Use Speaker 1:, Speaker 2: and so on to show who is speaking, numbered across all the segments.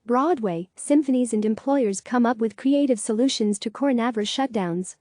Speaker 1: Broadway, symphonies and employers come up with creative solutions to coronavirus shutdowns.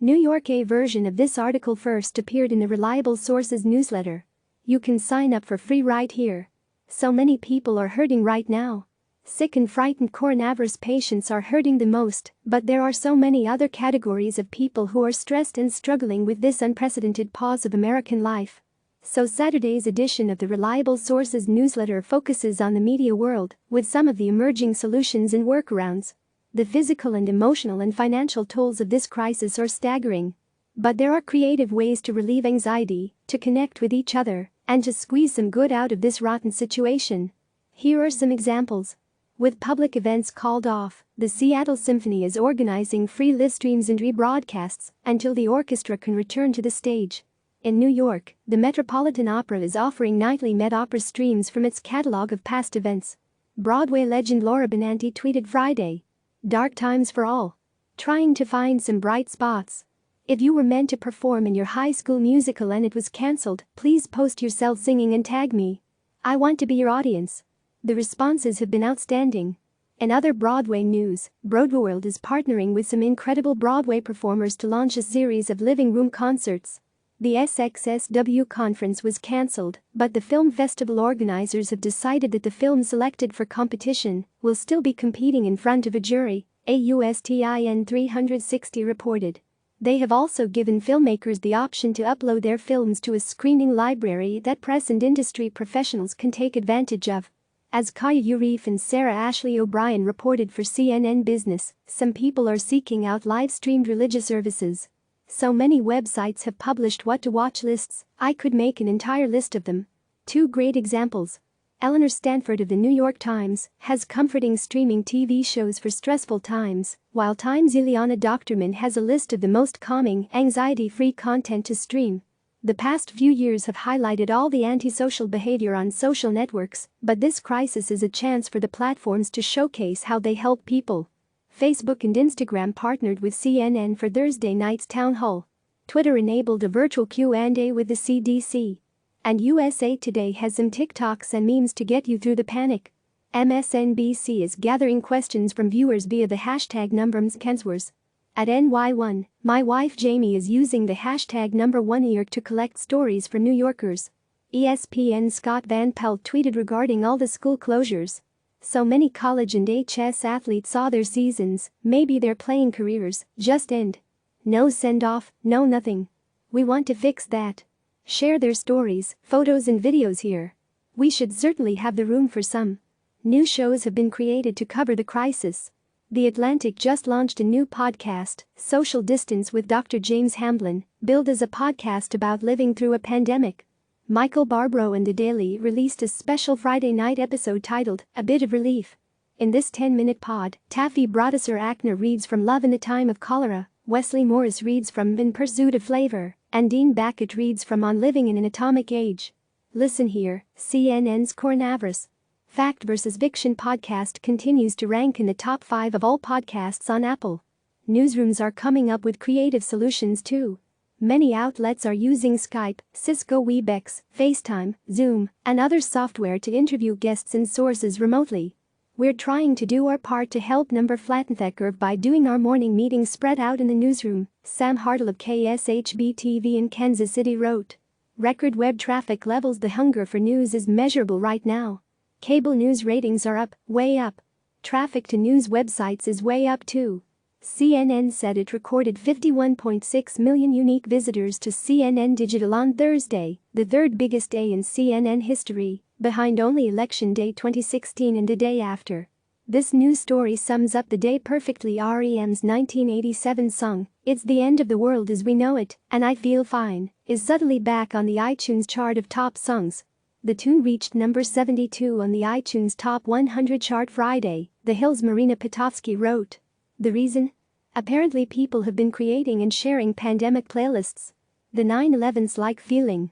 Speaker 1: New York. A version of this article first appeared in the Reliable Sources newsletter. You can sign up for free right here. So many people are hurting right now. Sick and frightened coronavirus patients are hurting the most, but there are so many other categories of people who are stressed and struggling with this unprecedented pause of American life. So Saturday's edition of the Reliable Sources newsletter focuses on the media world with some of the emerging solutions and workarounds. The physical and emotional and financial tolls of this crisis are staggering. But there are creative ways to relieve anxiety, to connect with each other, and to squeeze some good out of this rotten situation. Here are some examples. With public events called off, the Seattle Symphony is organizing free livestreams and rebroadcasts until the orchestra can return to the stage. In New York, the Metropolitan Opera is offering nightly Med-Opera streams from its catalog of past events. Broadway legend Laura Benanti tweeted Friday. Dark times for all. Trying to find some bright spots. If you were meant to perform in your high school musical and it was cancelled, please post yourself singing and tag me. I want to be your audience. The responses have been outstanding. In other Broadway news, Broadway World is partnering with some incredible Broadway performers to launch a series of living room concerts. The SXSW conference was cancelled, but the film festival organizers have decided that the film selected for competition will still be competing in front of a jury, AUSTIN 360 reported. They have also given filmmakers the option to upload their films to a screening library that press and industry professionals can take advantage of. As Kaya Urif and Sarah Ashley O'Brien reported for CNN Business, some people are seeking out live-streamed religious services. So many websites have published what to watch lists, I could make an entire list of them. Two great examples. Eleanor Stanford of the New York Times has comforting streaming TV shows for stressful times, while Times' Ileana Doctorman has a list of the most calming, anxiety-free content to stream. The past few years have highlighted all the antisocial behavior on social networks, but this crisis is a chance for the platforms to showcase how they help people. Facebook and Instagram partnered with CNN for Thursday night's town hall. Twitter enabled a virtual Q&A with the CDC. And USA Today has some TikToks and memes to get you through the panic. MSNBC is gathering questions from viewers via the hashtag #NumberMsCanswers. At NY1, my wife Jamie is using the hashtag #1ear to collect stories for New Yorkers. ESPN's Scott Van Pelt tweeted regarding all the school closures. So many college and HS athletes saw their seasons, maybe their playing careers, just end. No send-off, no nothing. We want to fix that. Share their stories, photos and videos here. We should certainly have the room for some. New shows have been created to cover the crisis. The Atlantic just launched a new podcast, Social Distance with Dr. James Hamblin, billed as a podcast about living through a pandemic. Michael Barbaro and The Daily released a special Friday night episode titled, A Bit of Relief. In this 10-minute pod, Taffy Brodesser Ackner reads from Love in the Time of Cholera, Wesley Morris reads from In Pursuit of Flavor, and Dean Backett reads from On Living in an Atomic Age. Listen here, CNN's Coronavirus Fact vs. Fiction podcast continues to rank in the top 5 of all podcasts on Apple. Newsrooms are coming up with creative solutions too. Many outlets are using Skype, Cisco Webex, FaceTime, Zoom, and other software to interview guests and sources remotely. We're trying to do our part to help flatten that curve by doing our morning meetings spread out in the newsroom, Sam Hartle of KSHB-TV in Kansas City wrote. Record web traffic levels. The hunger for news is measurable right now. Cable news ratings are up, way up. Traffic to news websites is way up too. CNN said it recorded 51.6 million unique visitors to CNN Digital on Thursday, the third biggest day in CNN history, behind only Election Day 2016 and the day after. This news story sums up the day perfectly. REM's 1987 song, It's the End of the World as We Know It, and I Feel Fine, is suddenly back on the iTunes chart of top songs. The tune reached number 72 on the iTunes Top 100 chart Friday, The Hill's Marina Petovsky wrote. The reason? Apparently people have been creating and sharing pandemic playlists. The 9/11's-like feeling.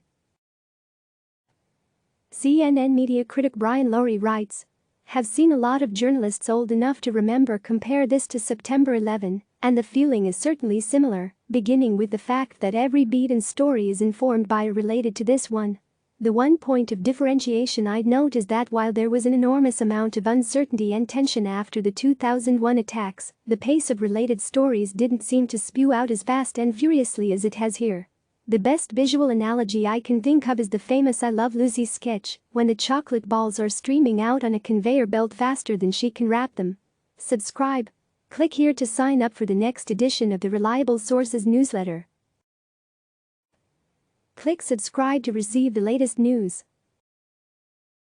Speaker 1: CNN media critic Brian Lowry writes, have seen a lot of journalists old enough to remember compare this to September 11, and the feeling is certainly similar, beginning with the fact that every beat and story is informed by or related to this one. The one point of differentiation I'd note is that while there was an enormous amount of uncertainty and tension after the 2001 attacks, the pace of related stories didn't seem to spew out as fast and furiously as it has here. The best visual analogy I can think of is the famous I Love Lucy sketch, when the chocolate balls are streaming out on a conveyor belt faster than she can wrap them. Subscribe. Click here to sign up for the next edition of the Reliable Sources newsletter. Click subscribe to receive the latest news.